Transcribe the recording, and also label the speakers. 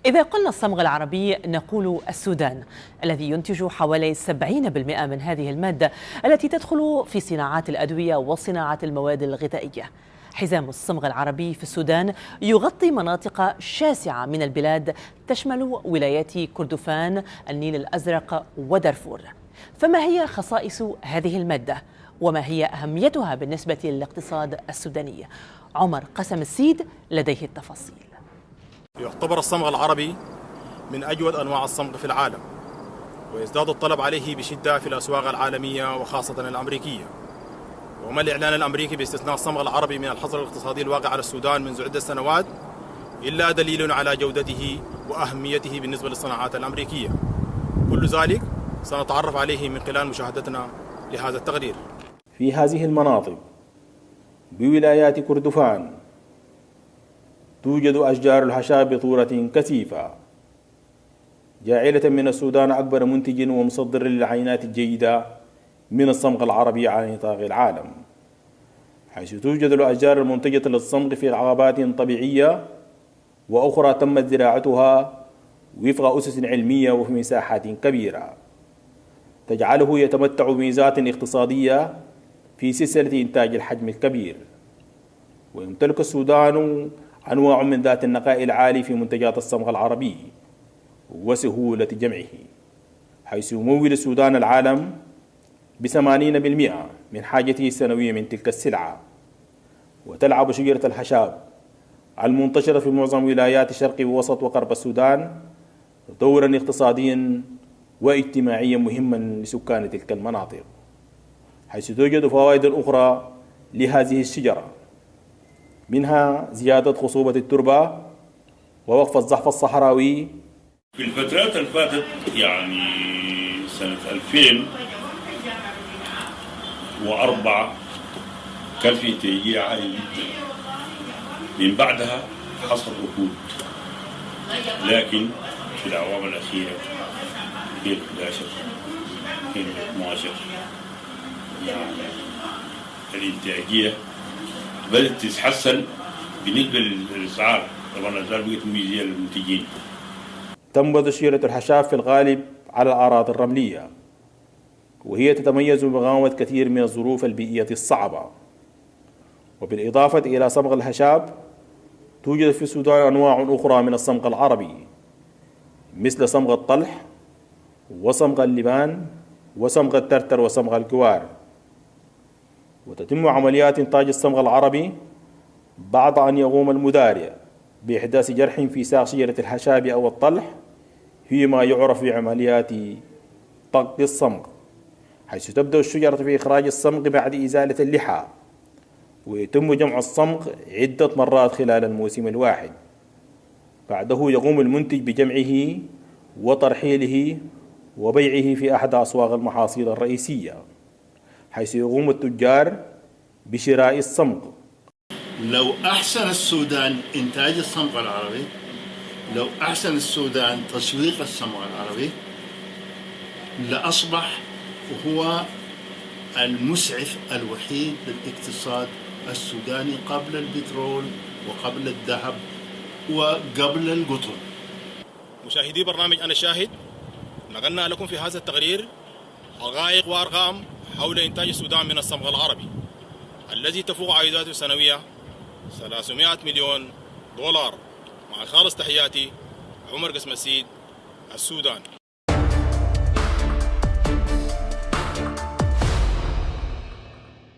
Speaker 1: إذا قلنا الصمغ العربي نقول السودان الذي ينتج حوالي 70% من هذه المادة التي تدخل في صناعات الأدوية وصناعة المواد الغذائية. حزام الصمغ العربي في السودان يغطي مناطق شاسعة من البلاد تشمل ولايات كردفان، النيل الأزرق ودارفور. فما هي خصائص هذه المادة؟ وما هي أهميتها بالنسبة للاقتصاد السوداني؟ عمر قسم السيد لديه التفاصيل.
Speaker 2: يعتبر الصمغ العربي من أجود أنواع الصمغ في العالم، ويزداد الطلب عليه بشدة في الأسواق العالمية وخاصة الأمريكية. وما الإعلان الأمريكي باستثناء الصمغ العربي من الحظر الاقتصادي الواقع على السودان منذ عدة سنوات إلا دليل على جودته وأهميته بالنسبة للصناعات الأمريكية. كل ذلك سنتعرف عليه من خلال مشاهدتنا لهذا التقرير.
Speaker 3: في هذه المناطق بولايات كردفان توجد أشجار الحشاب بطورة كثيفة، جاعلة من السودان أكبر منتج ومصدر للعينات الجيدة من الصمغ العربي على نطاق العالم، حيث توجد الأشجار المنتجة للصمغ في غابات طبيعية وأخرى تمت زراعتها وفق أسس علمية وفي مساحات كبيرة تجعله يتمتع بميزات اقتصادية في سلسلة إنتاج الحجم الكبير. ويمتلك السودان أنواع من ذات النقاء العالي في منتجات الصمغ العربي وسهولة جمعه، حيث يمول السودان العالم ب80% من حاجته السنوية من تلك السلعة. وتلعب شجرة الحشاب المنتشرة في معظم ولايات شرق ووسط وغرب السودان دورا اقتصاديا واجتماعيا مهما لسكان تلك المناطق، حيث توجد فوائد أخرى لهذه الشجرة، منها زيادة خصوبة التربة ووقف الزحف الصحراوي.
Speaker 4: في الفترات اللي فاتت يعني سنة 2004 كان في تشجيع عالي جدا، من بعدها حصل ركود، لكن في الأعوام الأخيرة 2011 2012 يعني الإنتاجية بدأت تتحسن بالنسبة للأسعار. طبعا الأسعار بقت مجزية للمنتجين.
Speaker 3: تنبت شجرة الحشاب في الغالب على الأراضي الرملية، وهي تتميز بمقاومة كثير من الظروف البيئية الصعبة. وبالإضافة إلى صمغ الحشاب توجد في السودان أنواع أخرى من الصمغ العربي مثل صمغ الطلح وصمغ اللبان وصمغ الترتر وصمغ الجوار. وتتم عمليات إنتاج الصمغ العربي بعد أن يقوم المزارع بإحداث جرح في ساق شجرة الحشاب أو الطلح فيما يعرف بعمليات طق الصمغ، حيث تبدأ الشجرة في إخراج الصمغ بعد إزالة اللحى، ويتم جمع الصمغ عدة مرات خلال الموسم الواحد. بعده يقوم المنتج بجمعه وترحيله وبيعه في أحد أسواق المحاصيل الرئيسية، حيث يقوم التجار بشراء الصمغ.
Speaker 5: لو أحسن السودان إنتاج الصمغ العربي، لو أحسن السودان تسويق الصمغ العربي، لأصبح هو المسعف الوحيد للاقتصاد السوداني قبل البترول وقبل الذهب وقبل القطن.
Speaker 2: مشاهدي برنامج أنا شاهد، نقلنا لكم في هذا التقرير حقائق وأرقام حول إنتاج السودان من الصمغ العربي الذي تفوق عائداته السنوية 300 مليون دولار. مع خالص تحياتي، عمر قسم السيد، السودان.